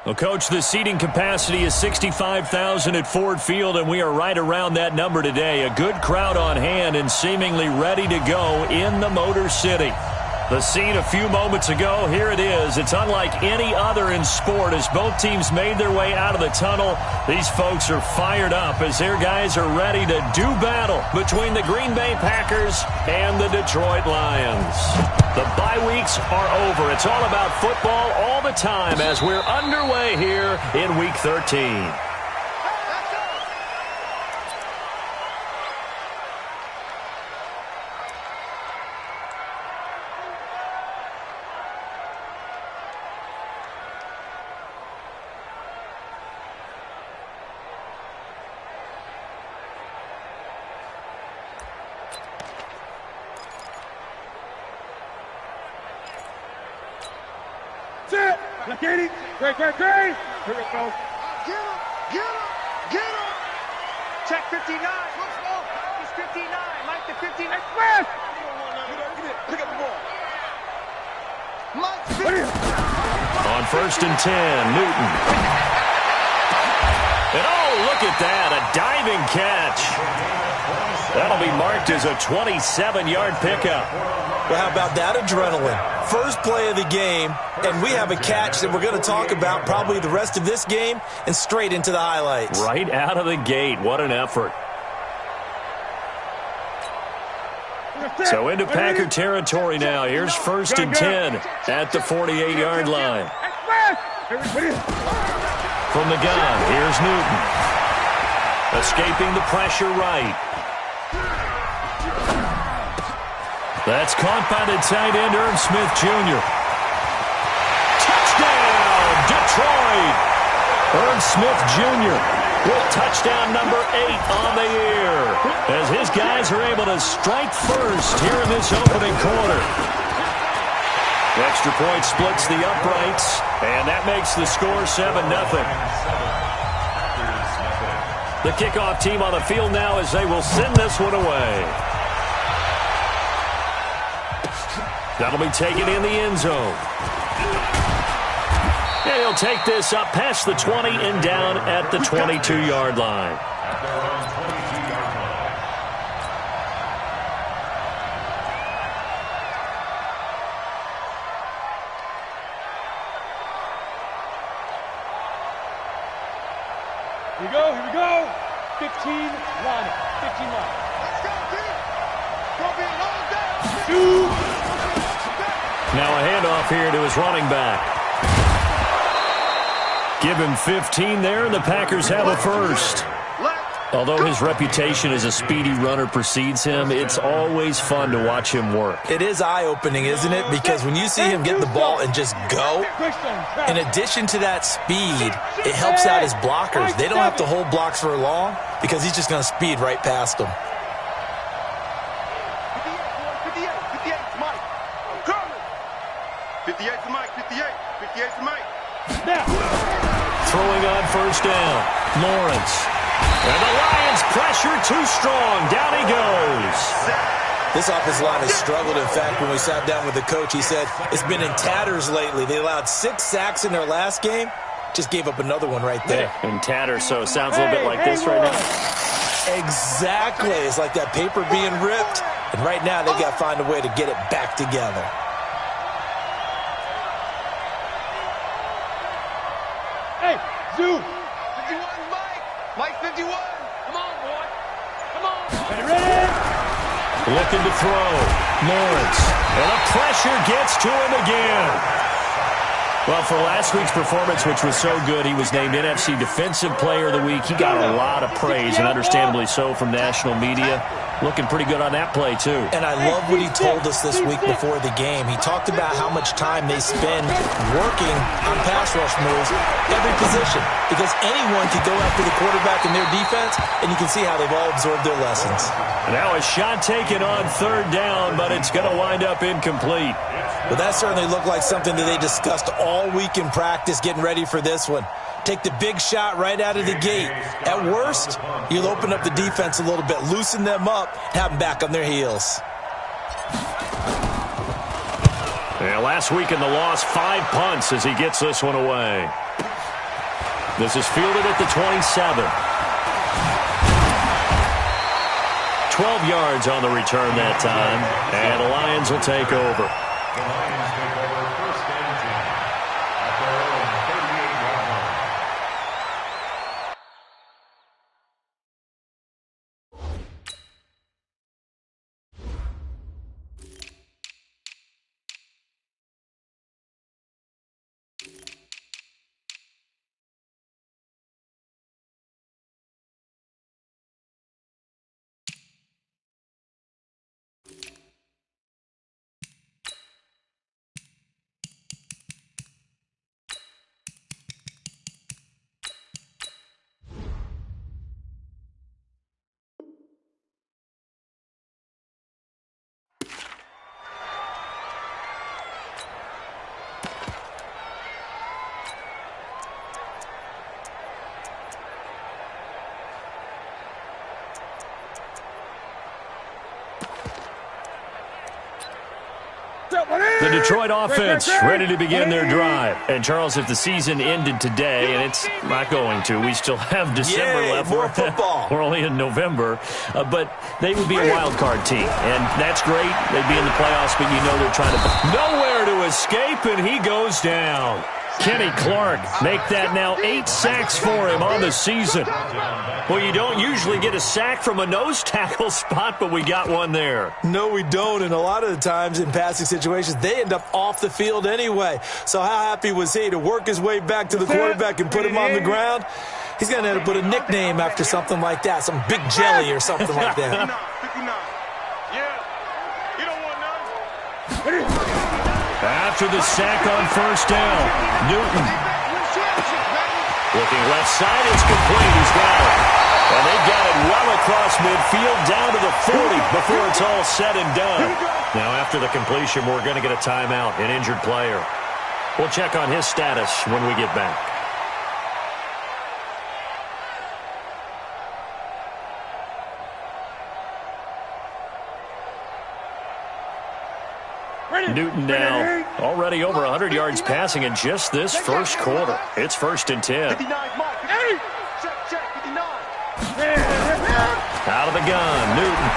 Well, Coach, the seating capacity is 65,000 at Ford Field, and we are right around that number today. A good crowd on hand and seemingly ready to go in the Motor City. The scene a few moments ago, here it is. It's unlike any other in sport as both teams made their way out of the tunnel. These folks are fired up as their guys are ready to do battle between the Green Bay Packers and the Detroit Lions. The bye weeks are over. It's all about football all the time as we're underway here in Week 13. Look at it. Great. Here we go. Get him. Check 59. He's 59. Mike the 59. Smash! Pick up the ball. Mike 50. On 1st and 10, Newton. And oh, look at that, a diving catch. That'll be marked as a 27-yard pickup. Well, how about that adrenaline? First play of the game, and we have a catch that we're going to talk about probably the rest of this game and straight into the highlights. Right out of the gate. What an effort. So into Packer territory now. Here's 1st and 10 at the 48-yard line. From the gun, here's Newton. Escaping the pressure right. That's caught by the tight end, Irv Smith Jr. Touchdown, Detroit! Irv Smith Jr. with touchdown number 8 on the year as his guys are able to strike first here in this opening quarter. Extra point splits the uprights, and that makes the score 7-0. The kickoff team on the field now as they will send this one away. That'll be taken in the end zone. And he'll take this up past the 20 and down at the 22-yard line. Here we go. 15 line. 15 line. Let's go, Pete. Gonna be a long day. 2. Now a handoff here to his running back. Give him 15 there, and the Packers have a first. Although his reputation as a speedy runner precedes him, it's always fun to watch him work. It is eye-opening, isn't it? Because when you see him get the ball and just go, in addition to that speed, it helps out his blockers. They don't have to hold blocks for long because he's just going to speed right past them. 58 to Mike. 58 to Mike. Throwing on 1st down, Lawrence. And the Lions pressure too strong. Down he goes. This offensive line has struggled. In fact, when we sat down with the coach, he said it's been in tatters lately. They allowed 6 sacks in their last game. Just gave up another one right there. In tatters, so it sounds a little bit like this right now. Exactly. It's like that paper being ripped. And right now, they've got to find a way to get it back together. Zoo. 51, Mike. Mike 51. Come on, boy. Ready. Looking to throw. Lawrence. And the pressure gets to him again. Well, for last week's performance, which was so good, he was named NFC Defensive Player of the Week. He got a lot of praise, and understandably so, from national media. Looking pretty good on that play, too. And I love what he told us this week before the game. He talked about how much time they spend working on pass rush moves, every position, because anyone can go after the quarterback in their defense, and you can see how they've all absorbed their lessons. Now a shot taken on 3rd down, but it's going to wind up incomplete. But that certainly looked like something that they discussed all week in practice, getting ready for this one. Take the big shot right out of the gate. At worst, you'll open up the defense a little bit, loosen them up, have them back on their heels. Yeah, last week in the loss, 5 punts as he gets this one away. This is fielded at the 27. 12 yards on the return that time, and the Lions will take over. The Lions take over first and 10 at their own 38-yard line. The Detroit offense ready to begin their drive. And, Charles, if the season ended today, and it's not going to, we still have December left. More football. We're only in November. But they would be a wild card team. And that's great. They'd be in the playoffs, but you know they're trying to... Nowhere to escape, and he goes down. Kenny Clark make that now 8 sacks for him on the season. Well, you don't usually get a sack from a nose tackle spot, but we got one there. No, we don't, and a lot of the times in passing situations, they end up off the field anyway. So how happy was he to work his way back to the quarterback and put him on the ground? He's going to have to put a nickname after something like that, some Big Jelly or something like that. 59. Yeah. You don't want none. After the sack on first down, Newton. Looking left side, it's complete. He's got it. And they got it well across midfield down to the 40 before it's all said and done. Now after the completion, we're going to get a timeout, an injured player. We'll check on his status when we get back. Newton now already over 100 yards passing in just this first quarter. It's 1st and 10. 59, Mike. Check, 59. Out of the gun, Newton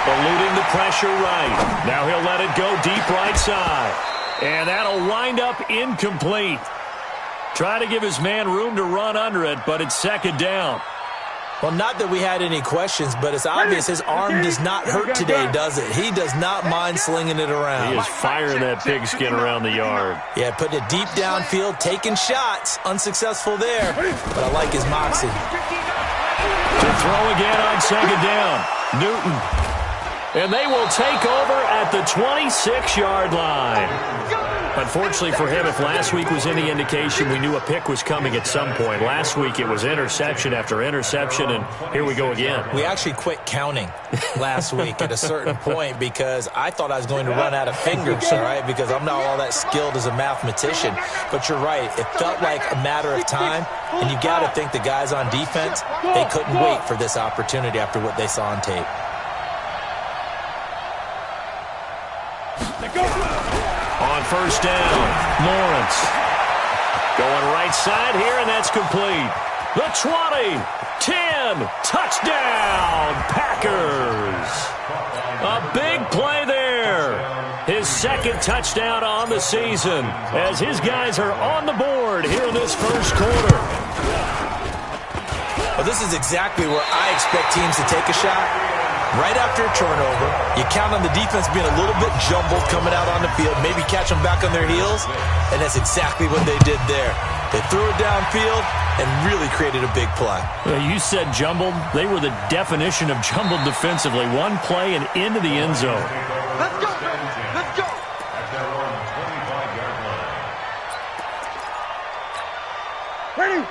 eluding the pressure right. Now he'll let it go deep right side. And that'll wind up incomplete. Try to give his man room to run under it, but it's 2nd down. Well, not that we had any questions, but it's obvious his arm does not hurt today, does it? He does not mind slinging it around. He is firing that pigskin around the yard. Yeah, putting it deep downfield, taking shots. Unsuccessful there, but I like his moxie. To throw again on 2nd down. Newton. And they will take over at the 26-yard line. Unfortunately for him, if last week was any indication, we knew a pick was coming at some point. Last week it was interception after interception, and here we go again. We actually quit counting last week at a certain point because I thought I was going to run out of fingers, all right, because I'm not all that skilled as a mathematician. But you're right. It felt like a matter of time, and you got to think the guys on defense, they couldn't wait for this opportunity after what they saw on tape. On first down, Lawrence. Going right side here, and that's complete. The 20, 10, touchdown, Packers. A big play there. His 2nd touchdown on the season as his guys are on the board here in this first quarter. Well, this is exactly where I expect teams to take a shot. Right after a turnover, you count on the defense being a little bit jumbled coming out on the field, maybe catch them back on their heels, and that's exactly what they did there. They threw it downfield and really created a big play. You said jumbled. They were the definition of jumbled defensively. One play and into the end zone. Let's go, baby. Let's go. At their own 25-yard line.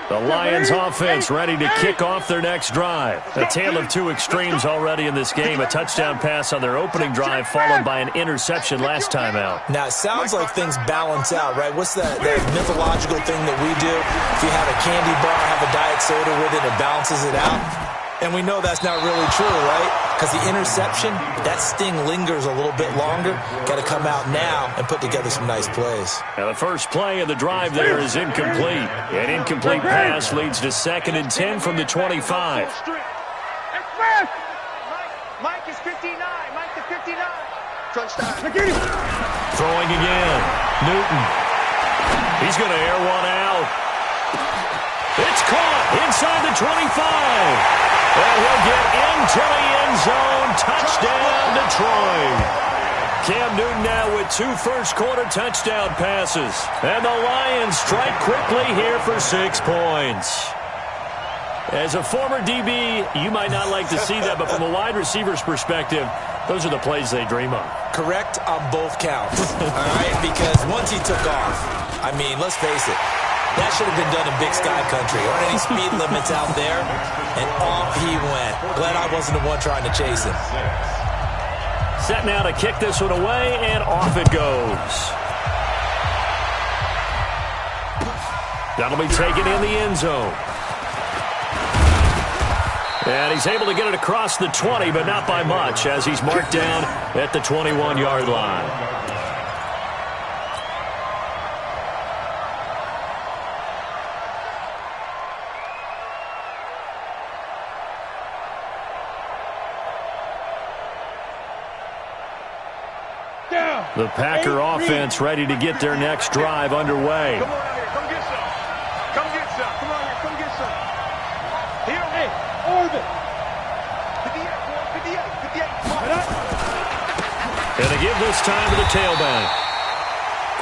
The Lions offense ready to kick off their next drive. A tale of two extremes already in this game. A touchdown pass on their opening drive followed by an interception last time out. Now, it sounds like things balance out, right? What's that mythological thing that we do? If you have a candy bar, have a diet soda with it, it balances it out. And we know that's not really true, right? Because the interception, that sting lingers a little bit longer. Got to come out now and put together some nice plays. Now the first play of the drive there is incomplete. An incomplete pass leads to 2nd and 10 from the 25. Mike is 59. Mike is 59. Touchdown. Throwing again. Newton. He's going to air one out. It's caught inside the 25. And he'll get into the end zone. Touchdown, Detroit. Cam Newton now with 2 first-quarter touchdown passes. And the Lions strike quickly here for 6 points. As a former DB, you might not like to see that, but from a wide receiver's perspective, those are the plays they dream of. Correct on both counts, all right? Because once he took off, I mean, let's face it, that should have been done in Big Sky Country. There aren't any speed limits out there, and off he went. Glad I wasn't the one trying to chase him. Set now to kick this one away, and off it goes. That'll be taken in the end zone. And he's able to get it across the 20, but not by much, as he's marked down at the 21-yard line. The Packer offense ready to get their next drive underway. Come on out here. Come get some. Come get some. Come on here. Come get some. Here. Hey, Orbit. 58, 58. And they give this time to the tailback.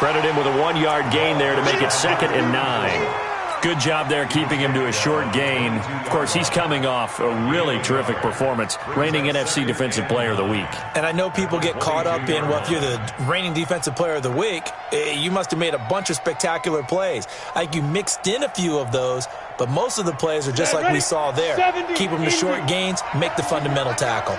Credit him with a 1-yard gain there to make it 2nd and 9. Good job there keeping him to a short gain. Of course, he's coming off a really terrific performance, reigning NFC Defensive Player of the Week. And I know people get caught up in, well, if you're the reigning Defensive Player of the Week, you must have made a bunch of spectacular plays. Like you mixed in a few of those, but most of the plays are just like we saw there. Keep them to short gains, make the fundamental tackle.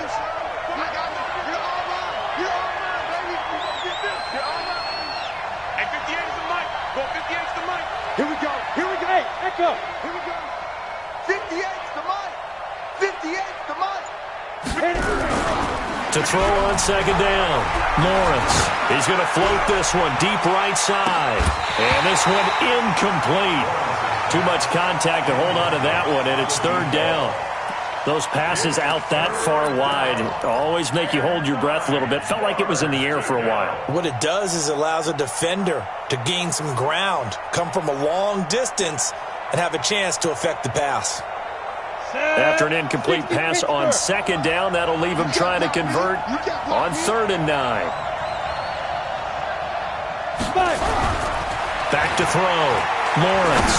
Here we go. Here we go. Hey, echo. Here we go. 58's the Mike. 58's the Mike. To throw on 2nd down, Lawrence. He's going to float this one deep right side. And this one incomplete. Too much contact to hold on to that one, and it's 3rd down. Those passes out that far wide always make you hold your breath a little bit. Felt like it was in the air for a while. What it does is it allows a defender to gain some ground, come from a long distance, and have a chance to affect the pass. After an incomplete pass on 2nd down, that'll leave him trying to convert on 3rd and 9. Back to throw. Lawrence.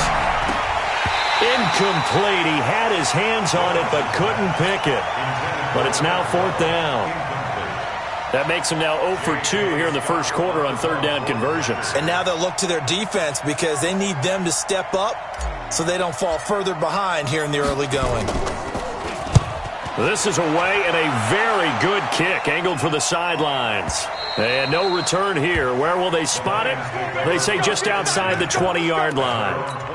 Incomplete. He had his hands on it but couldn't pick it. But it's now 4th down. That makes him now 0 for 2 here in the first quarter on 3rd down conversions. And now they'll look to their defense because they need them to step up so they don't fall further behind here in the early going. This is away and a very good kick angled for the sidelines. And no return here. Where will they spot it? They say just outside the 20-yard line.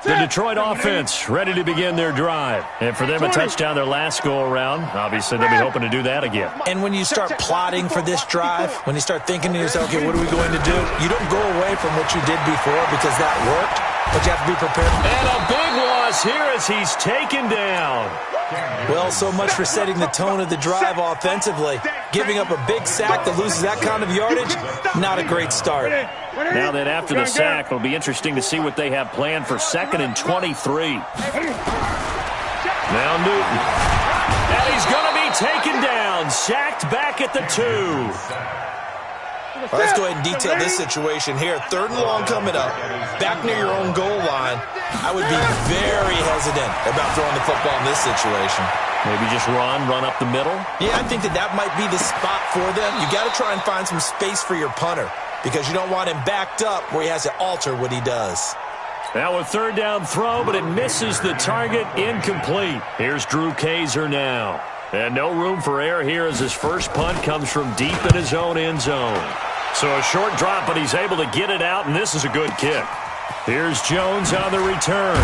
The Detroit offense ready to begin their drive. And for them, a touchdown their last go-around. Obviously, they'll be hoping to do that again. And when you start plotting for this drive, when you start thinking to yourself, okay, what are we going to do? You don't go away from what you did before because that worked, but you have to be prepared. And a big loss here as he's taken down. Well, so much for setting the tone of the drive offensively. Giving up a big sack that loses that kind of yardage, not a great start. Now then, after the sack, it'll be interesting to see what they have planned for 2nd and 23. Now Newton. And he's going to be taken down. Sacked back at the 2. Well, let's go ahead and detail this situation here. 3rd and long coming up. Back near your own goal line. I would be very hesitant about throwing the football in this situation. Maybe just run up the middle? Yeah, I think that might be the spot for them. You got to try and find some space for your punter because you don't want him backed up where he has to alter what he does. Now a 3rd down throw, but it misses the target. Incomplete. Here's Drew Kaiser now. And no room for error here as his first punt comes from deep in his own end zone. So a short drop, but he's able to get it out, and this is a good kick. Here's Jones on the return.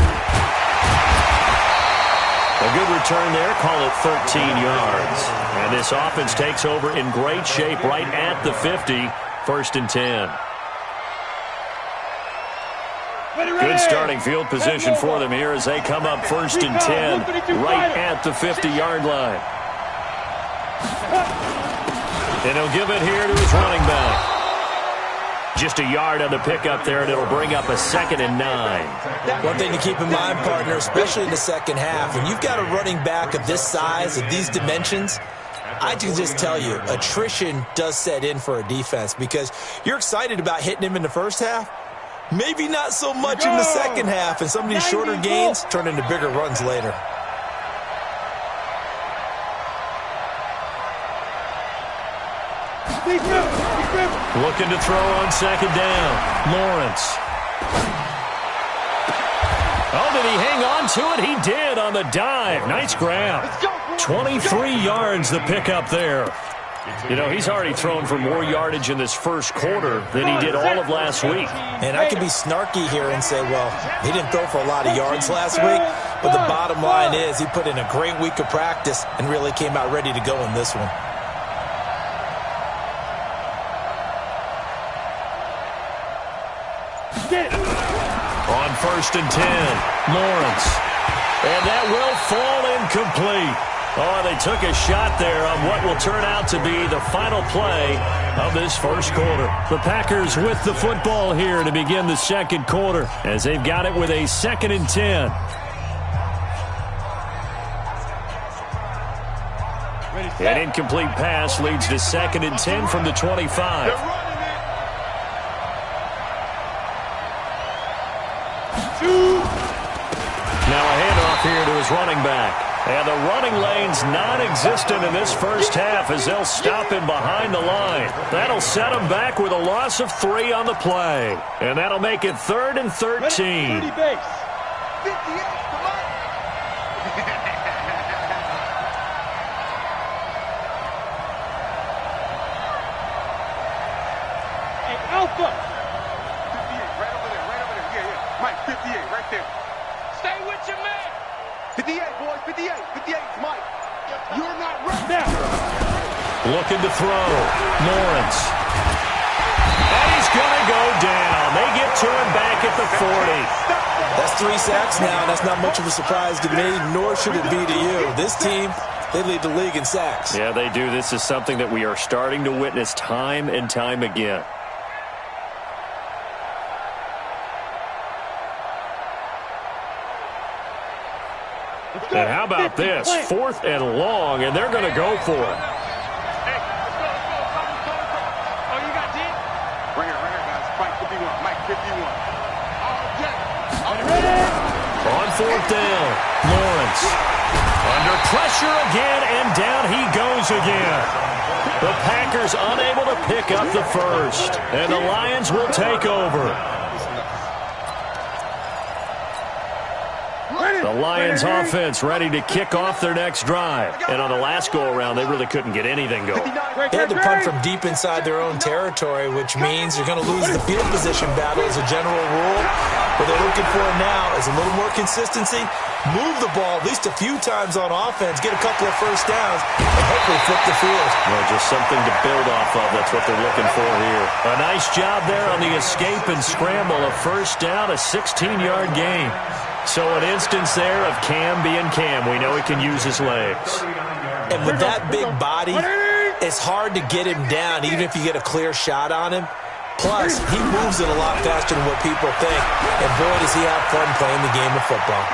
A good return there, call it 13 yards. And this offense takes over in great shape right at the 50, 1st and 10. Good starting field position for them here as they come up 1st and 10 right at the 50-yard line. And he'll give it here to his running back. Just a yard on the pickup there, and it'll bring up a 2nd and 9. One thing to keep in mind, partner, especially in the second half, when you've got a running back of this size, of these dimensions, I can just tell you, attrition does set in for a defense because you're excited about hitting him in the first half. Maybe not so much in the second half, and some of these shorter gains turn into bigger runs later. Looking to throw on 2nd down. Lawrence. Oh, did he hang on to it? He did on the dive. Nice grab. 23 yards the pickup there. You know, he's already thrown for more yardage in this first quarter than he did all of last week. And I could be snarky here and say, well, he didn't throw for a lot of yards last week, but the bottom line is he put in a great week of practice and really came out ready to go in this one. On 1st and 10, Lawrence. And that will fall incomplete. Oh, they took a shot there on what will turn out to be the final play of this first quarter. The Packers with the football here to begin the second quarter as they've got it with a 2nd and 10. An incomplete pass leads to 2nd and 10 from the 25. Now a handoff here to his running back. And the running lane's non-existent in this first half as they'll stop him behind the line. That'll set him back with a loss of 3 on the play. And that'll make it 3rd and 13. 30 base. 58, come on. Hey, Alpha. 58, right over there, right over there. Yeah, yeah. Mike, 58, right there. Stay with your man. 58, boys, 58. 58 is Mike. You're not right now. Looking to throw. Lawrence. And he's going to go down. They get to him back at the 40. That's 3 sacks now. That's not much of a surprise to me, nor should it be to you. This team, they lead the league in sacks. Yeah, they do. This is something that we are starting to witness time and time again. And how about this? 4th and long, and they're going to go for it. Hey, let's go. Oh, you got D? Right here, guys. Mike 51. Mike 51. On 4th down, Lawrence. Under pressure again, and down he goes again. The Packers unable to pick up the first, and the Lions will take over. The Lions offense ready to kick off their next drive. And on the last go-around, they really couldn't get anything going. They had to punt from deep inside their own territory, which means you're going to lose the field position battle as a general rule. What they're looking for now is a little more consistency, move the ball at least a few times on offense, get a couple of first downs, and hopefully flip the field. Well, just something to build off of. That's what they're looking for here. A nice job there on the escape and scramble. A first down, a 16-yard gain. So an instance there of Cam being Cam. We know he can use his legs. And with that big body, it's hard to get him down, even if you get a clear shot on him. Plus, he moves it a lot faster than what people think. And boy, does he have fun playing the game of football.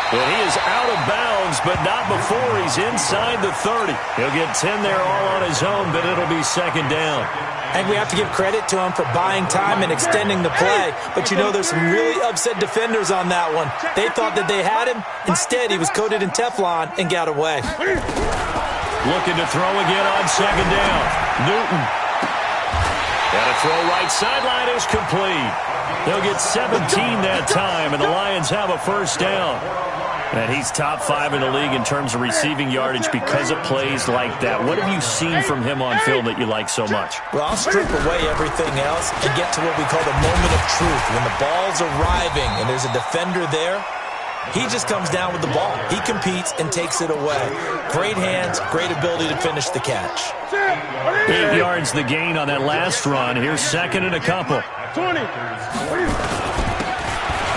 And he is out of bounds, but not before he's inside the 30. He'll get 10 there all on his own, but it'll be 2nd down. And we have to give credit to him for buying time and extending the play. But you know, there's some really upset defenders on that one. They thought that they had him. Instead, he was coated in Teflon and got away. Looking to throw again on 2nd down. Newton. And a throw right sideline is complete. They'll get 17 that time, and the Lions have a first down. And he's top 5 in the league in terms of receiving yardage because of plays like that. What have you seen from him on film that you like so much? Well, I'll strip away everything else and get to what we call the moment of truth. When the ball's arriving and there's a defender there, he just comes down with the ball. He competes and takes it away. Great hands, great ability to finish the catch. 8 yards the gain on that last run. Here's second and a couple. 20.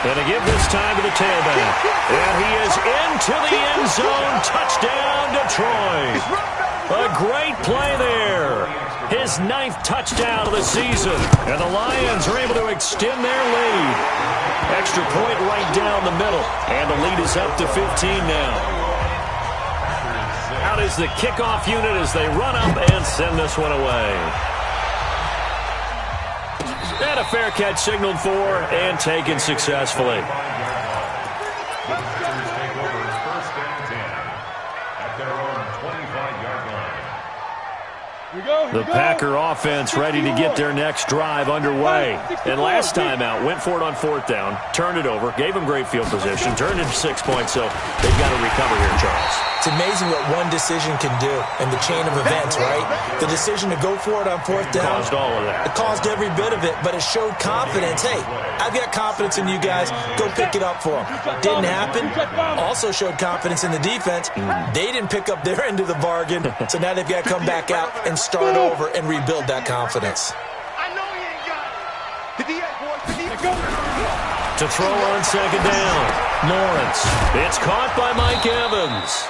And to give this time to the tailback. And he is into the end zone. Touchdown, Detroit. A great play there. His 9th touchdown of the season. And the Lions are able to extend their lead. Extra point right down the middle. And the lead is up to 15 now. Out is the kickoff unit as they run up and send this one away. And a fair catch signaled for and taken successfully. The Packer offense ready to get their next drive underway. And last time out, went for it on 4th down, turned it over, gave them great field position, turned it to 6 points, so they've got to recover here, Charles. It's amazing what one decision can do in the chain of events, right? The decision to go for it on 4th down. Caused all of that. It caused every bit of it, but it showed confidence. Hey, I've got confidence in you guys. Go pick it up for them. Didn't happen. Also showed confidence in the defense. They didn't pick up their end of the bargain, so now they've got to come back out and start over and rebuild that confidence. I know he ain't got it. 58, boys. 58. To throw on second down, Lawrence. It's caught by Mike Evans.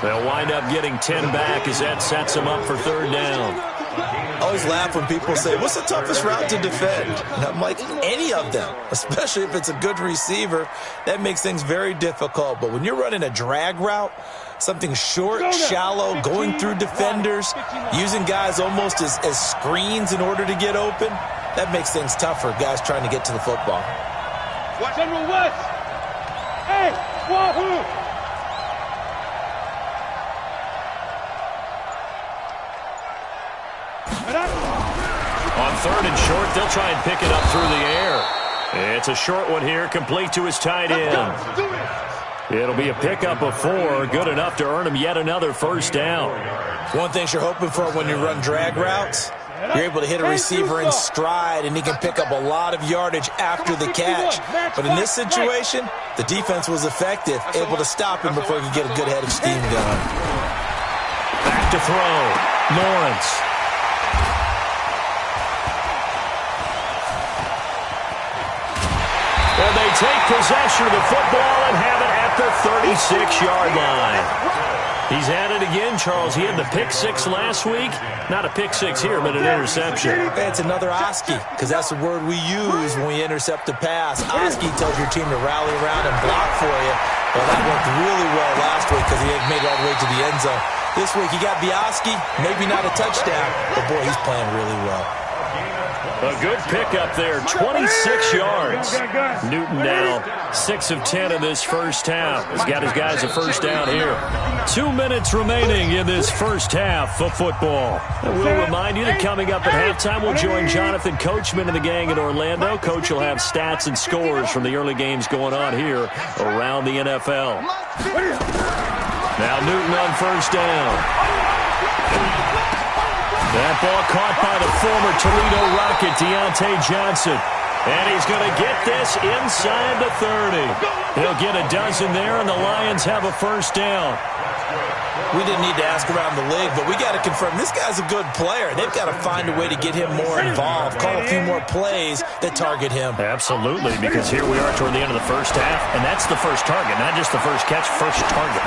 They'll wind up getting 10 back as that sets them up for 3rd down. I always laugh when people say, what's the toughest route to defend? And I'm like, any of them, especially if it's a good receiver. That makes things very difficult. But when you're running a drag route, something short, shallow, going through defenders, using guys almost as screens in order to get open, that makes things tough for guys trying to get to the football. General West. Hey, Wahoo. On 3rd and short, they'll try and pick it up through the air. It's a short one here, complete to his tight end. It'll be a pickup of 4, good enough to earn him yet another first down. One thing you're hoping for when you run drag routes, you're able to hit a receiver in stride, and he can pick up a lot of yardage after the catch. But in this situation, the defense was effective, able to stop him before he could get a good head of steam going. Back to throw, Lawrence. And they take possession of the football and have it at the 36-yard line. He's at it again, Charles. He had the pick 6 last week. Not a pick 6 here, but an interception. It's another Oski, because that's the word we use when we intercept a pass. Oski tells your team to rally around and block for you. Well, that worked really well last week because he had made it all the way to the end zone. This week, he got the Oski, maybe not a touchdown, but boy, he's playing really well. A good pickup there, 26 yards. Newton now 6 of 10 in this first half. He's got his guys a first down here. 2 minutes remaining in this first half of football. And we'll remind you that coming up at halftime, we'll join Jonathan Coachman and the gang in Orlando. Coach will have stats and scores from the early games going on here around the NFL. Now Newton on first down. That ball caught by the former Toledo Rocket, Deontay Johnson. And he's going to get this inside the 30. He'll get a dozen there, and the Lions have a first down. We didn't need to ask around the league, but we got to confirm this guy's a good player. They've got to find a way to get him more involved, call a few more plays that target him. Absolutely, because here we are toward the end of the first half, and that's the first target, not just the first catch, first target.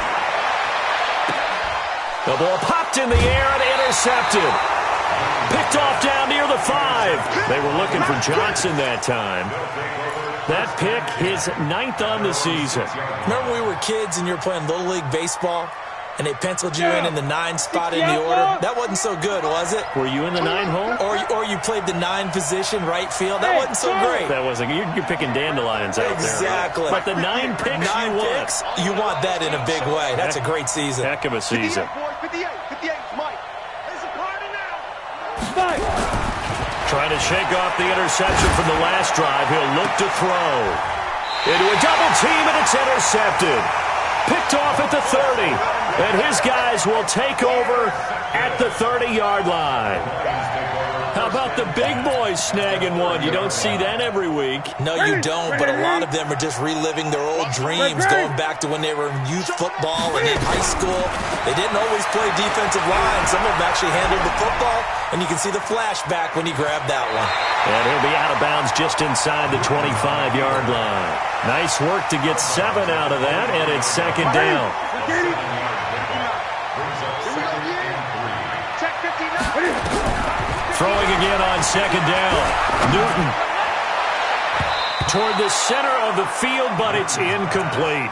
The ball popped in the air and intercepted. Picked off down near the 5. They were looking for Johnson that time. That pick, his 9th on the season. Remember when we were kids and you were playing Little League Baseball, and they penciled you in the 9 spot in the order? That wasn't so good, was it? Were you in the 9 hole? Or you played the 9 position, right field? That wasn't so great. That wasn't. You're picking dandelions out there. Exactly. But the 9 picks you want that in a big way. That's a great season. Heck of a season. 58, 58, Mike. It's a party now. Trying to shake off the interception from the last drive. He'll look to throw. Into a double team, and it's intercepted. Picked off at the 30. And his guys will take over at the 30-yard line. How about the big boys snagging one? You don't see that every week. No, you don't, but a lot of them are just reliving their old dreams, going back to when they were in youth football and in high school. They didn't always play defensive line. Some of them actually handled the football, and you can see the flashback when he grabbed that one. And he'll be out of bounds just inside the 25-yard line. Nice work to get 7 out of that, and it's second down. Throwing again on second down. Newton toward the center of the field, but it's incomplete.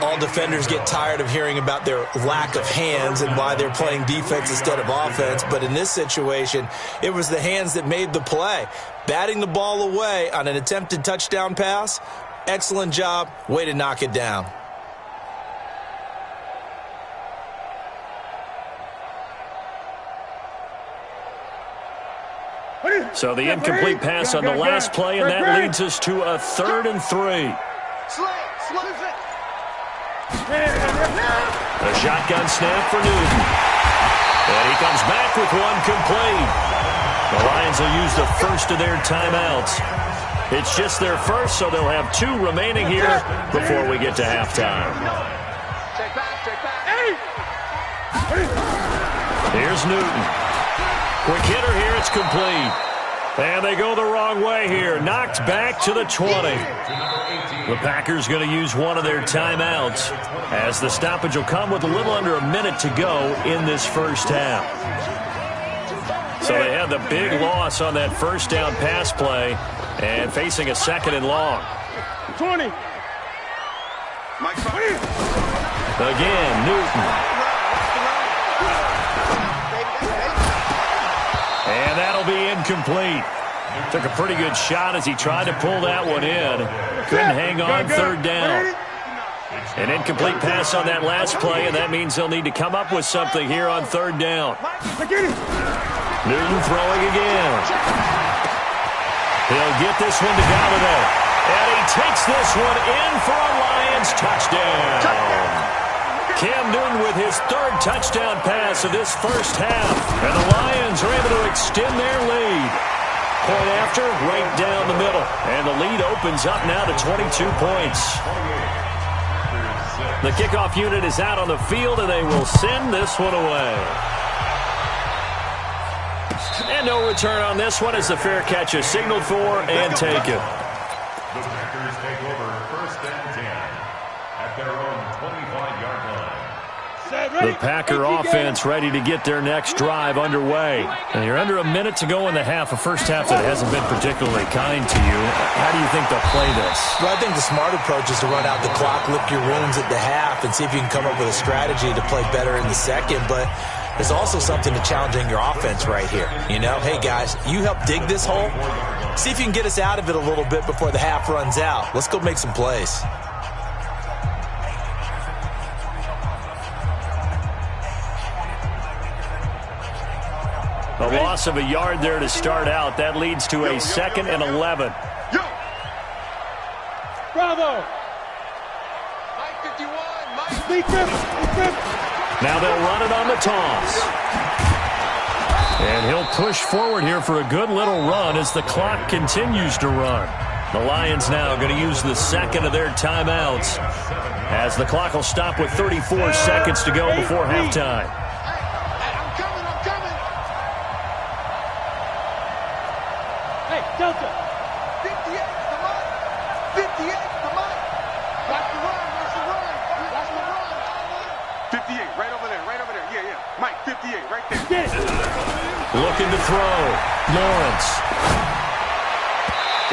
All defenders get tired of hearing about their lack of hands and why they're playing defense instead of offense. But in this situation, it was the hands that made the play. Batting the ball away on an attempted touchdown pass, excellent job. Way to knock it down. So the incomplete pass on the last play, and that leads us to a 3rd and 3. A shotgun snap for Newton. And he comes back with one complete. The Lions will use the first of their timeouts. It's just their first, so they'll have 2 remaining here before we get to halftime. Here's Newton. Quick hitter here, it's complete. And they go the wrong way here. Knocked back to the 20. The Packers going to use one of their timeouts, as the stoppage will come with a little under a minute to go in this first half. So they had the big loss on that first down pass play and facing a 2nd and long. 20. Again, Newton. And that'll be incomplete. Took a pretty good shot as he tried to pull that one in. Couldn't hang on 3rd down. An incomplete pass on that last play, and that means they'll need to come up with something here on 3rd down. Newton throwing again. He'll get this one to Galladay. And he takes this one in for a Lions touchdown. Cam Newton with his 3rd touchdown pass of this first half. And the Lions are able to extend their lead. Point after, right down the middle. And the lead opens up now to 22 points. The kickoff unit is out on the field, and they will send this one away. And no return on this one as the fair catch is signaled for and taken. The Packers take over 1st and 10 at their own 25-yard line. The Packer offense ready to get their next drive underway. And you're under a minute to go in the half, a first half that hasn't been particularly kind to you. How do you think they'll play this? Well, I think the smart approach is to run out the clock, lick your wounds at the half, and see if you can come up with a strategy to play better in the second. But there's also something to challenging your offense right here. You know, hey, guys, you help dig this hole. See if you can get us out of it a little bit before the half runs out. Let's go make some plays. A loss of a yard there to start out. That leads to a 2nd and 11. Bravo. Mike 51. Now they'll run it on the toss. And he'll push forward here for a good little run as the clock continues to run. The Lions now going to use the 2nd of their timeouts, as the clock will stop with 34 seconds to go before halftime. Delta. 58, come on. 58, come on. Watch the run, watch the run. Watch the run. 58, right over there, right over there. Yeah, yeah. Mike, 58, right there. Looking to throw. Lawrence.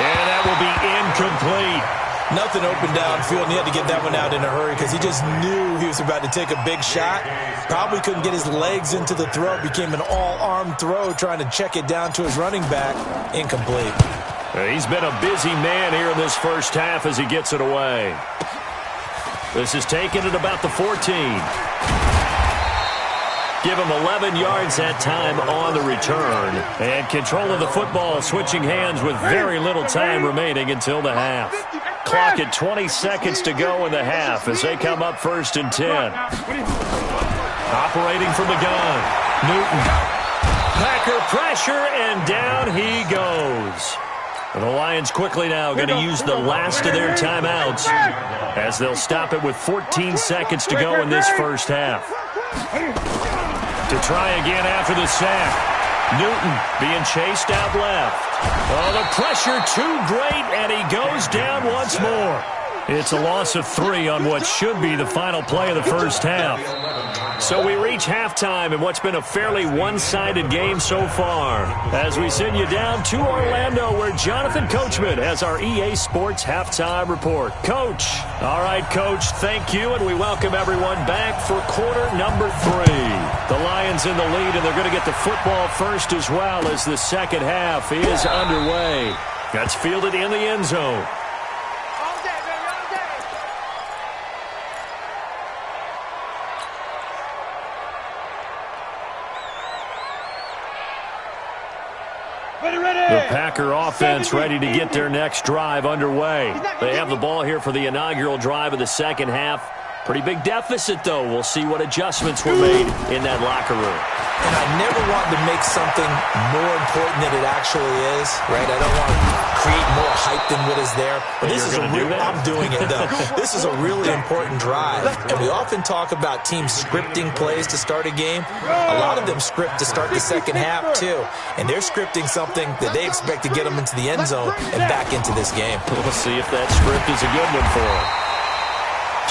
And that will be incomplete. Nothing open downfield, and he had to get that one out in a hurry because he just knew he was about to take a big shot. Probably couldn't get his legs into the throw. Became an all-arm throw trying to check it down to his running back. Incomplete. He's been a busy man here in this first half as he gets it away. This is taken at about the 14. Give him 11 yards that time on the return. And control of the football switching hands with very little time remaining until the half. Clock at 20 seconds to go in the half as they come up 1st and 10. Operating from the gun. Newton. Packer pressure, and down he goes. And the Lions quickly now going to use the last of their timeouts as they'll stop it with 14 seconds to go in this first half. To try again after the sack. Newton being chased out left. Oh, the pressure too great, and he goes down once more. It's a loss of 3 on what should be the final play of the first half. So we reach halftime in what's been a fairly one-sided game so far, as we send you down to Orlando, where Jonathan Coachman has our EA Sports Halftime Report. Coach. All right, Coach, thank you, and we welcome everyone back for quarter number 3. The Lions in the lead, and they're going to get the football first as well as the second half is underway. That's fielded in the end zone. The Packer offense ready to get their next drive underway. They have the ball here for the inaugural drive of the second half. Pretty big deficit, though. We'll see what adjustments were made in that locker room. And I never want to make something more important than it actually is, right? I don't want to create more hype than what is there. But this is I'm doing it, though. This is a really important drive. And we often talk about teams scripting plays to start a game. A lot of them script to start the second half, too. And they're scripting something that they expect to get them into the end zone and back into this game. We'll see if that script is a good one for them.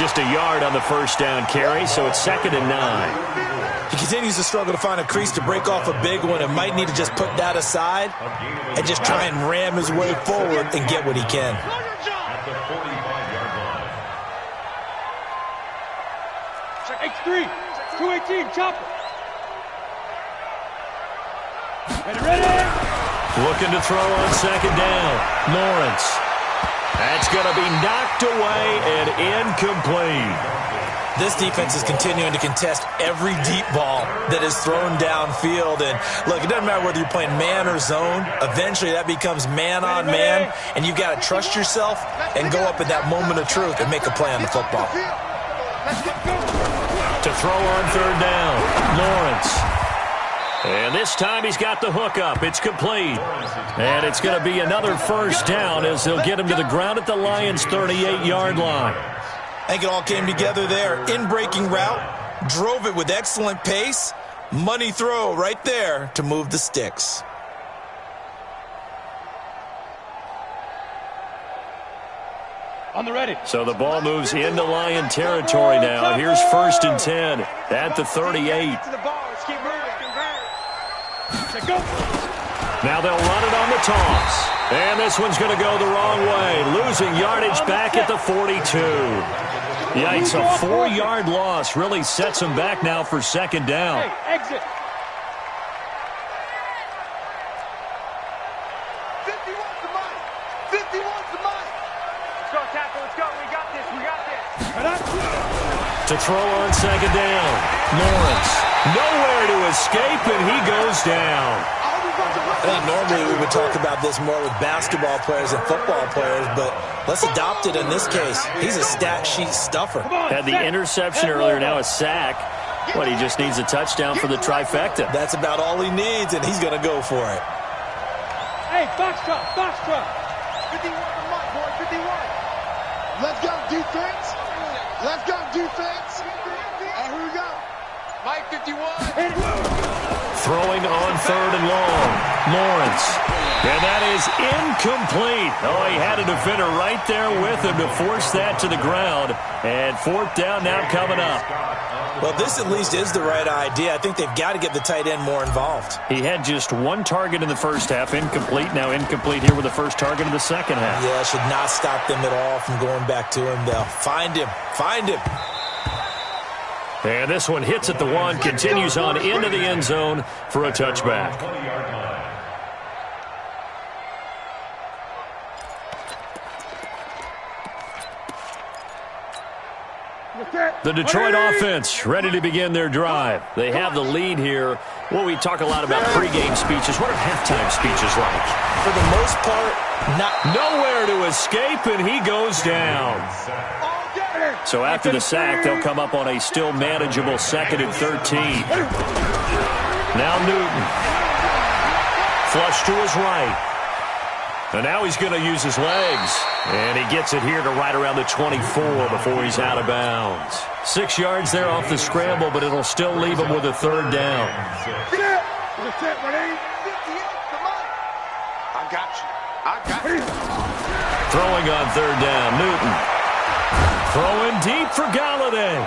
Just a yard on the first down carry, so it's 2nd and 9. He continues to struggle to find a crease to break off a big one and might need to just put that aside and just try and ram his way forward and get what he can. X3, 218, chopper. Ready. Looking to throw on 2nd down. Lawrence. That's going to be knocked away and incomplete. This defense is continuing to contest every deep ball that is thrown downfield. And, look, it doesn't matter whether you're playing man or zone. Eventually, that becomes man on man, and you've got to trust yourself and go up at that moment of truth and make a play on the football. To throw on 3rd down, Lawrence. And this time he's got the hook up. It's complete. And it's going to be another first down as they'll get him to the ground at the Lions' 38-yard line. I think it all came together there. In-breaking route, drove it with excellent pace. Money throw right there to move the sticks. On the ready. So the ball moves into Lion territory now. Here's 1st and 10 at the 38. Now they'll run it on the toss. And this one's going to go the wrong way. Losing yardage back at the 42. Yikes, a 4-yard loss really sets them back now for 2nd down. Hey, exit. 51's the mic. 51's the mic. Let's go, tackle. Let's go. We got this. To throw on 2nd down. Lawrence. Nowhere to escape, and he goes down. I think normally we would talk about this more with basketball players and football players, but let's adopt it in this case. He's a stat sheet stuffer. Had the interception earlier, now a sack. What, he just needs a touchdown for the trifecta. That's about all he needs, and he's going to go for it. Hey, box truck. 51 on Mike, boy, 51. Let's go, defense. Let's go, defense. And here we go. Mike, 51. Throwing on 3rd and long. Lawrence. And that is incomplete. Oh, he had a defender right there with him to force that to the ground. And 4th down now coming up. Well, this at least is the right idea. I think they've got to get the tight end more involved. He had just 1 target in the first half, incomplete. Now incomplete here with the first target in the second half. Yeah, should not stop them at all from going back to him. They'll find him. And this one hits at the 1, continues on into the end zone for a touchback. The Detroit offense ready to begin their drive. They have the lead here. Well, we talk a lot about pregame speeches. What are halftime speeches like? For the most part, nowhere to escape, and he goes down. So after the sack, they'll come up on a still manageable 2nd and 13. Now Newton. Flush to his right. And now he's going to use his legs. And he gets it here to right around the 24 before he's out of bounds. 6 yards there off the scramble, but it'll still leave him with a 3rd down. I got you. Throwing on 3rd down, Newton. Throwing deep for Galladay.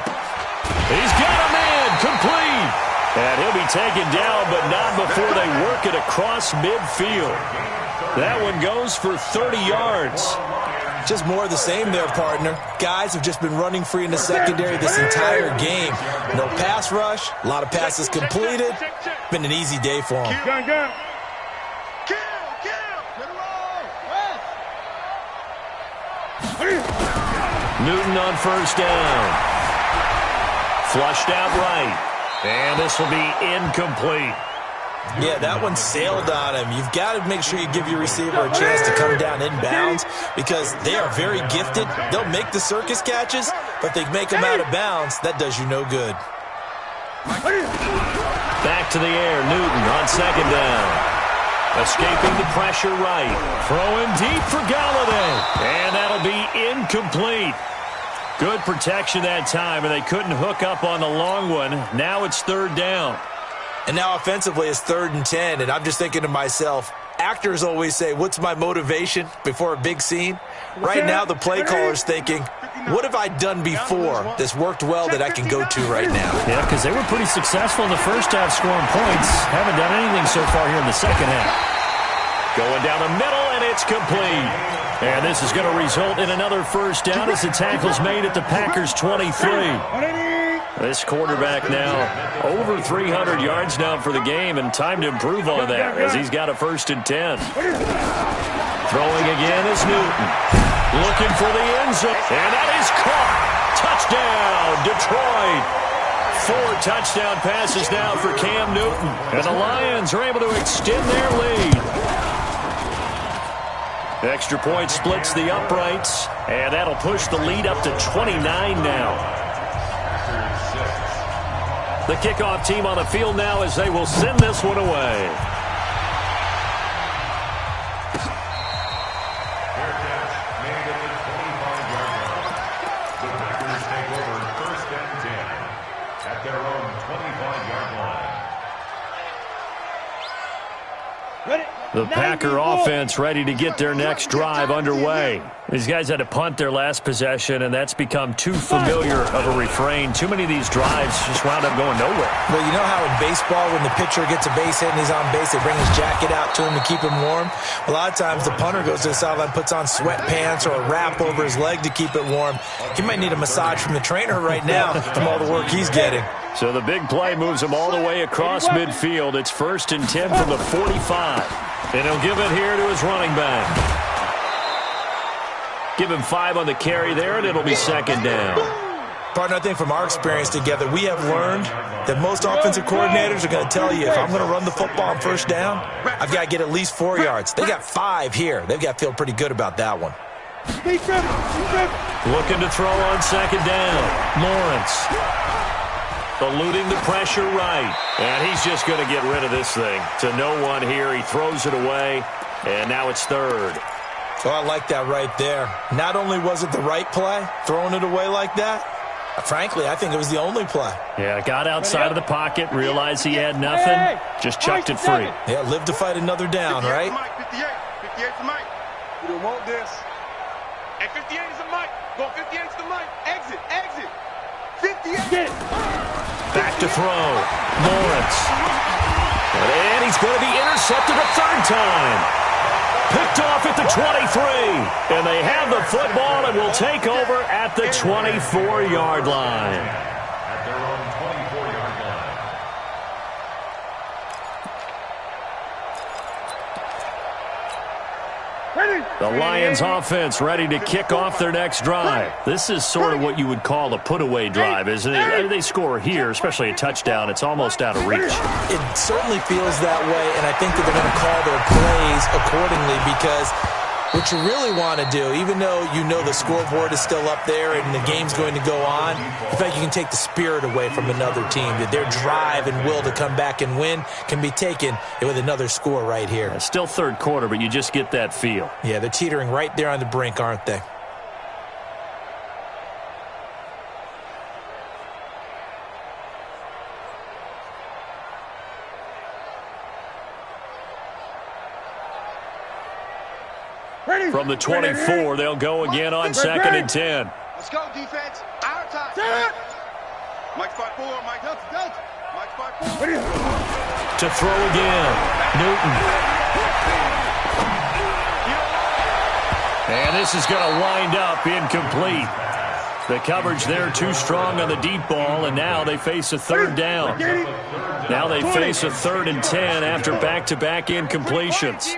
He's got a man, complete. And he'll be taken down, but not before they work it across midfield. That one goes for 30 yards. Just more of the same there, partner. Guys have just been running free in the secondary this entire game. No pass rush, a lot of passes completed. Been an easy day for them. Kill. Newton on 1st down. Flushed out right. And this will be incomplete. Yeah, that one sailed on him. You've got to make sure you give your receiver a chance to come down inbounds because they are very gifted. They'll make the circus catches, but they make them out of bounds. That does you no good. Back to the air, Newton on 2nd down. Escaping the pressure right. Throwing deep for Galladay. And that'll be incomplete. Good protection that time, and they couldn't hook up on the long one. Now it's 3rd down. And now offensively it's 3rd and 10, and I'm just thinking to myself, actors always say, what's my motivation before a big scene? Right now the play caller's thinking, what have I done before that's worked well that I can go to right now? Yeah, because they were pretty successful in the first half scoring points. Haven't done anything so far here in the second half. Going down the middle, and it's complete. And this is going to result in another 1st down as the tackle's made at the Packers' 23. This quarterback now over 300 yards now for the game, and time to improve on that as he's got a 1st and 10. Throwing again is Newton. Looking for the end zone, and that is caught. Touchdown, Detroit. 4 touchdown passes now for Cam Newton, and the Lions are able to extend their lead. Extra point splits the uprights, and that'll push the lead up to 29 now. The kickoff team on the field now as they will send this one away. The Packers take over 1st and 10 at their own 25-yard line. The Packer offense ready to get their next drive underway. These guys had to punt their last possession, and that's become too familiar of a refrain. Too many of these drives just wound up going nowhere. Well, you know how in baseball when the pitcher gets a base hit and he's on base, they bring his jacket out to him to keep him warm? A lot of times the punter goes to the sideline, puts on sweatpants or a wrap over his leg to keep it warm. He might need a massage from the trainer right now from all the work he's getting. So the big play moves him all the way across midfield. It's 1st and 10 from the 45. And he'll give it here to his running back. Give him 5 on the carry there, and it'll be 2nd down. Partner, I think from our experience together, we have learned that most offensive coordinators are going to tell you, if I'm going to run the football on 1st down, I've got to get at least 4 yards. They got 5 here. They've got to feel pretty good about that one. Looking to throw on 2nd down. Lawrence. Eluding the pressure right. And he's just going to get rid of this thing. To no one here. He throws it away. And now it's 3rd. Oh, I like that right there. Not only was it the right play, throwing it away like that, frankly, I think it was the only play. Yeah, got outside of the pocket, realized he had nothing, just chucked it free. Yeah, live to fight another down, right? 58 to Mike. We don't want this. And 58 is a Mike. Go 58 to the Mike. Exit. 58. Back to throw. Lawrence. And he's going to be intercepted a 3rd time. Picked off at the 23. And they have the football and will take over at the 24-yard line. At their own 24-yard line. The Lions offense ready to kick off their next drive. This is sort of what you would call a put-away drive, isn't it? They score here, especially a touchdown. It's almost out of reach. It certainly feels that way, and I think that they're going to call their plays accordingly because what you really want to do, even though you know the scoreboard is still up there and the game's going to go on, in fact, you can take the spirit away from another team. That their drive and will to come back and win can be taken with another score right here. Yeah, still third quarter, but you just get that feel. Yeah, they're teetering right there on the brink, aren't they? From the 24, they'll go again on 2nd and 10. Let's go, defense. Our time. Mike 5-4, Mike. Mike 5-4. To throw again, Newton. And this is going to wind up incomplete. The coverage there too strong on the deep ball, and now they face a third down. Now they face a 3rd and 10 after back-to-back incompletions.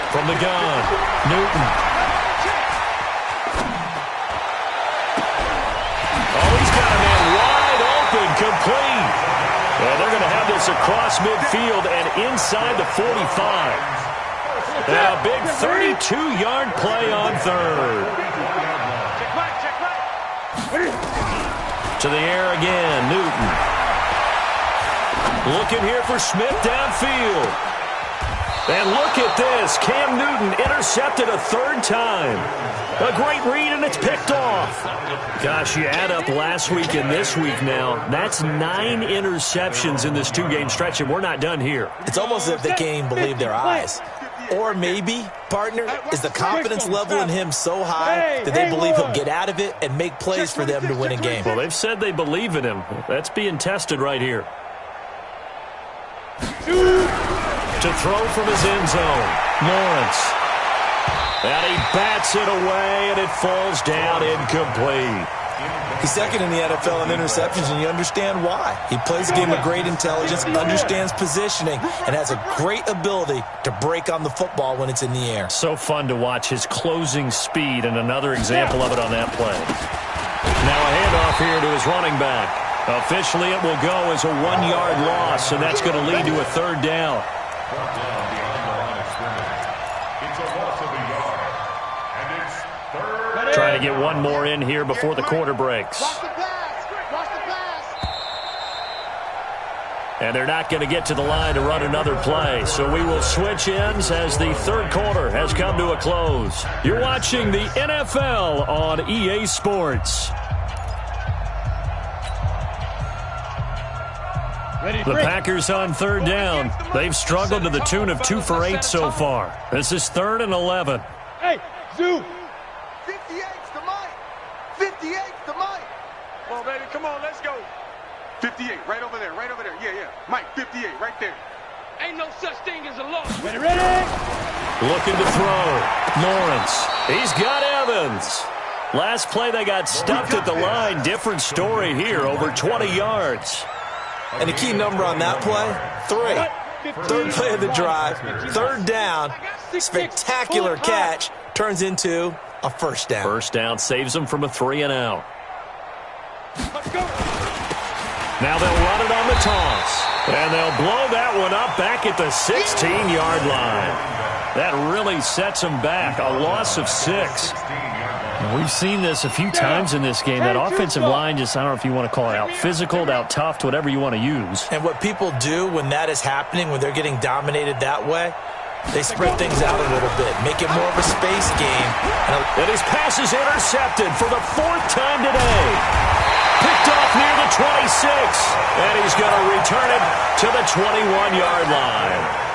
From the gun, Newton. Oh, he's got a man wide open, complete. And they're going to have this across midfield and inside the 45. And a big 32-yard play on 3rd. To the air again, Newton. Looking here for Smith downfield. And look at this. Cam Newton intercepted a 3rd time. A great read, and it's picked off. Gosh, you add up last week and this week now. That's 9 interceptions in this 2-game stretch, and we're not done here. It's almost as if they can't even believe their eyes. Or maybe, partner, is the confidence level in him so high that they believe he'll get out of it and make plays for them to win a game. Well, they've said they believe in him. That's being tested right here. To throw from his end zone, Lawrence. And he bats it away, and it falls down incomplete. He's second in the NFL in interceptions, and you understand why. He plays a game of great intelligence, understands positioning, and has a great ability to break on the football when it's in the air. So fun to watch his closing speed, and another example of it on that play. Now a handoff here to his running back. Officially, it will go as a 1-yard loss, and that's going to lead to a 3rd down. Trying to get one more in here before the quarter breaks. And they're not going to get to the line to run another play. So we will switch ends as the 3rd quarter has come to a close. You're watching the NFL on EA Sports. The Packers on 3rd down. They've struggled to the tune of 2 for 8 so far. This is 3rd and 11. Hey, Zoo. 58's the Mike. 58's the Mike. Come on, baby. Come on, let's go. 58, right over there, right over there. Yeah. Mike, 58, right there. Ain't no such thing as a loss. Ready. Looking to throw. Lawrence. He's got Evans. Last play they got stuffed at the line. Different story here, over 20 yards. And the key number on that play, 3. 3rd play of the drive, 3rd down, spectacular catch, turns into a 1st down. 1st down saves them from a 3-and-out. Now they'll run it on the toss. And they'll blow that one up back at the 16-yard line. That really sets them back, a loss of 6. We've seen this a few times in this game. That offensive line just, I don't know if you want to call it out physical, out tough, whatever you want to use. And what people do when that is happening, when they're getting dominated that way, they spread things out a little bit, make it more of a space game. And his pass is intercepted for the 4th time today. Picked off near the 26. And he's going to return it to the 21-yard line.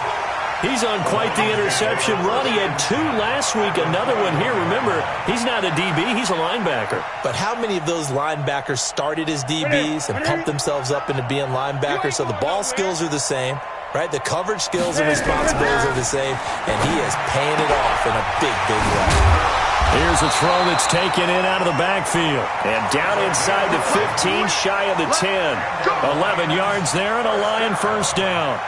He's on quite the interception run. He had 2 last week, another one here. Remember, he's not a DB, he's a linebacker. But how many of those linebackers started as DBs and pumped themselves up into being linebackers? So the ball skills are the same, right? The coverage skills and responsibilities are the same, and he is paying it off in a big, big way. Here's a throw that's taken in out of the backfield. And down inside the 15, shy of the 10. 11 yards there and a Lion 1st down.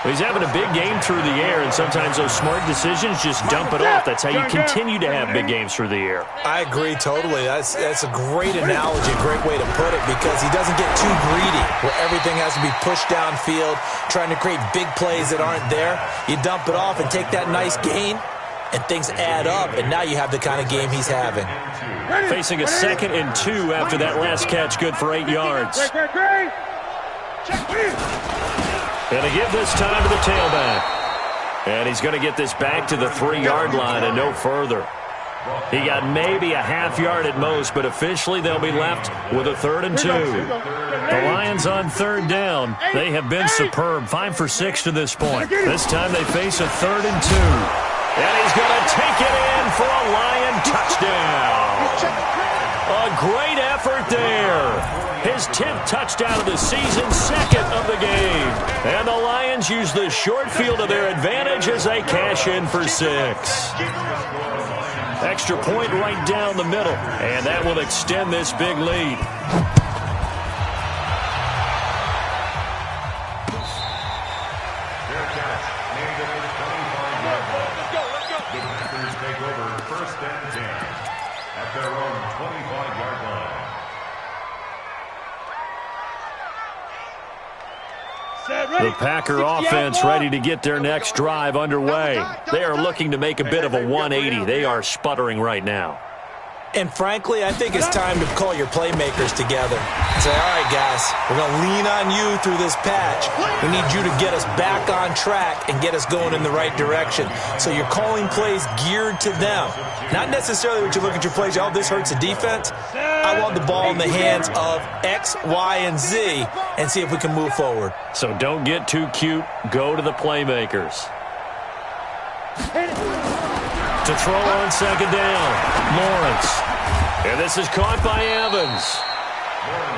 He's having a big game through the air, and sometimes those smart decisions just dump it off. That's how you continue to have big games through the air. I agree totally. That's a great analogy, a great way to put it, because he doesn't get too greedy where everything has to be pushed downfield, trying to create big plays that aren't there. You dump it off and take that nice gain, and things add up, and now you have the kind of game he's having. Facing a 2nd and 2 after that last catch, good for 8 yards. Going to give this time to the tailback. And he's going to get this back to the 3-yard line and no further. He got maybe a half yard at most, but officially they'll be left with a 3rd and 2. The Lions on 3rd down. They have been superb, 5 for 6 to this point. This time they face a 3rd and 2. And he's going to take it in for a Lion touchdown. A great effort there. His 10th touchdown of the season, 2nd of the game. And the Lions use the short field to their advantage as they cash in for 6. Extra point right down the middle, and that will extend this big lead. Fair catch. Made it at the 25-yard line. The Packers take over 1st and 10 at their own 25-yard line. The Packer offense ready to get their next drive underway. They are looking to make a bit of a 180. They are sputtering right now. And frankly, I think it's time to call your playmakers together and say, all right, guys, we're going to lean on you through this patch. We need you to get us back on track and get us going in the right direction. So you're calling plays geared to them. Not necessarily what you look at your plays, oh, this hurts the defense. I want the ball in the hands of X, Y, and Z and see if we can move forward. So don't get too cute. Go to the playmakers. To throw on 2nd down, Lawrence. And this is caught by Evans.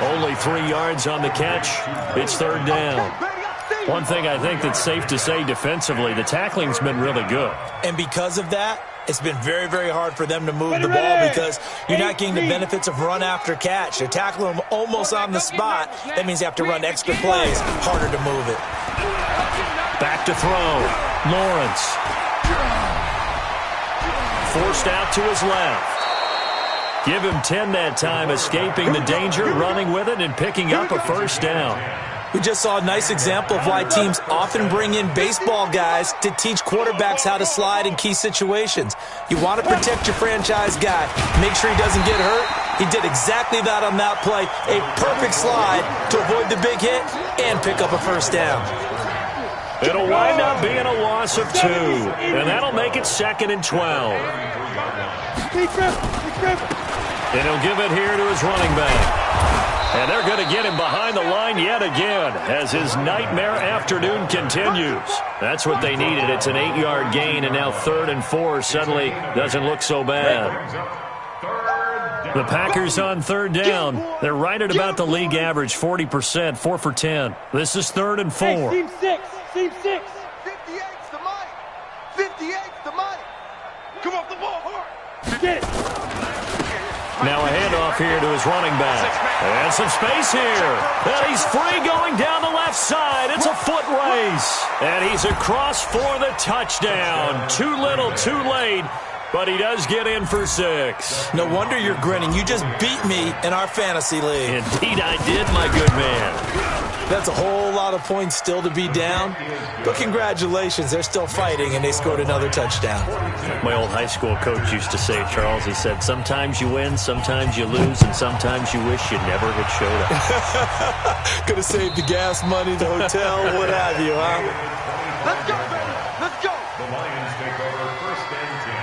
Only 3 yards on the catch. It's 3rd down. One thing I think that's safe to say defensively, the tackling's been really good. And because of that, it's been very, very hard for them to move the ball because you're not getting the benefits of run after catch. They're tackling them almost on the spot. That means you have to run extra plays, harder to move it. Back to throw. Lawrence. Forced out to his left. Give him 10 that time, escaping the danger, running with it, and picking up a 1st down. We just saw a nice example of why teams often bring in baseball guys to teach quarterbacks how to slide in key situations. You want to protect your franchise guy. Make sure he doesn't get hurt. He did exactly that on that play. A perfect slide to avoid the big hit and pick up a 1st down. It'll wind up being a loss of 2, and that'll make it 2nd and 12. And he'll give it here to his running back. And they're going to get him behind the line yet again as his nightmare afternoon continues. That's what they needed. It's an 8-yard gain, and now 3rd and 4 suddenly doesn't look so bad. The Packers on 3rd down. They're right at about the league average, 40%, 4 for 10. This is 3rd and 4. Hey, team 6. 58's the money. 58's the money. Come off the ball hard. Get it. Now a handoff here to his running back. And some space here. And he's free going down the left side. It's a foot race. And he's across for the touchdown. Too little, too late. But he does get in for 6. No wonder you're grinning. You just beat me in our fantasy league. Indeed I did, my good man. That's a whole lot of points still to be down. But congratulations, they're still fighting, and they scored another touchdown. My old high school coach used to say, Charles, he said, sometimes you win, sometimes you lose, and sometimes you wish you never had showed up. Could have saved the gas money, the hotel, what have you, huh? Let's go, baby. Let's go. The Lions take over 1st and 10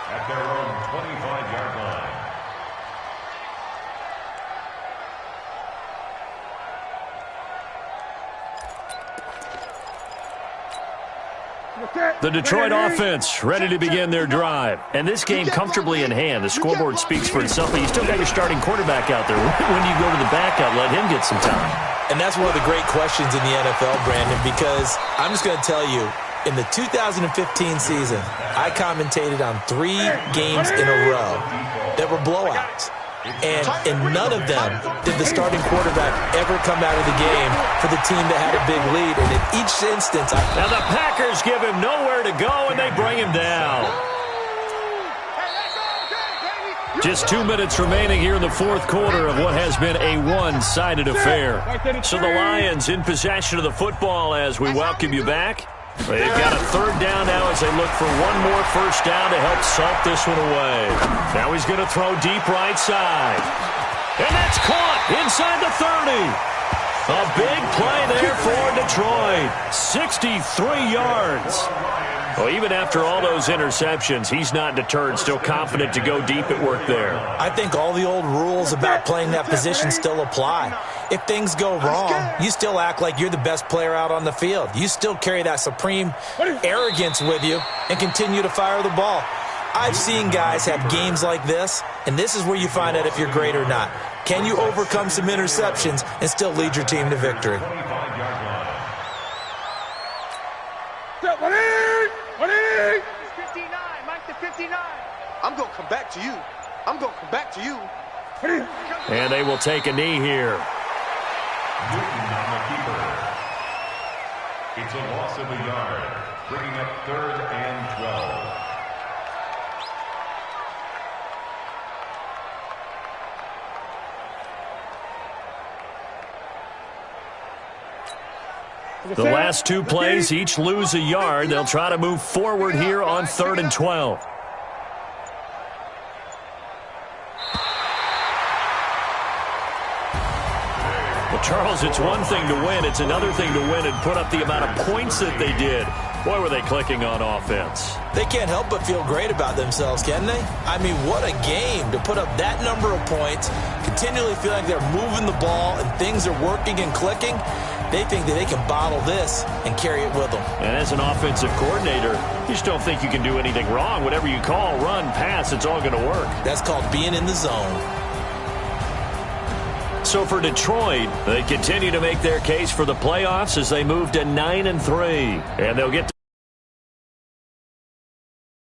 at their own 25-yard line. The Detroit offense ready to begin their drive. And this game comfortably in hand. The scoreboard speaks for itself, but you still got your starting quarterback out there. When do you go to the backup, let him get some time? And that's one of the great questions in the NFL, Brandon, because I'm just going to tell you, in the 2015 season, I commentated on 3 games in a row that were blowouts. And in none of them did the starting quarterback ever come out of the game for the team that had a big lead. And in each instance, now the Packers give him nowhere to go, and they bring him down. Just 2 minutes remaining here in the fourth quarter of what has been a one-sided affair. So the Lions in possession of the football as we welcome you back. They've got a third down now as they look for one more first down to help salt this one away. Now he's going to throw deep right side. And that's caught inside the 30. A big play there for Detroit. 63 yards. Well, even after all those interceptions, he's not deterred, still confident to go deep at work there. I think all the old rules about playing that position still apply. If things go wrong, you still act like you're the best player out on the field. You still carry that supreme arrogance with you and continue to fire the ball. I've seen guys have games like this, and this is where you find out if you're great or not. Can you overcome some interceptions and still lead your team to victory? I'm going to come back to you. I'm going to come back to you. And they will take a knee here. Newton on the keeper. It's a loss of a yard, bringing up 3rd and 12. The last two plays each lose a yard. They'll try to move forward here on 3rd and 12. Charles, it's one thing to win. It's another thing to win and put up the amount of points that they did. Boy, were they clicking on offense. They can't help but feel great about themselves, can they? I mean, what a game to put up that number of points, continually feel like they're moving the ball and things are working and clicking. They think that they can bottle this and carry it with them. And as an offensive coordinator, you just don't think you can do anything wrong. Whatever you call, run, pass, it's all going to work. That's called being in the zone. So for Detroit, they continue to make their case for the playoffs as they move to 9-3. And they'll get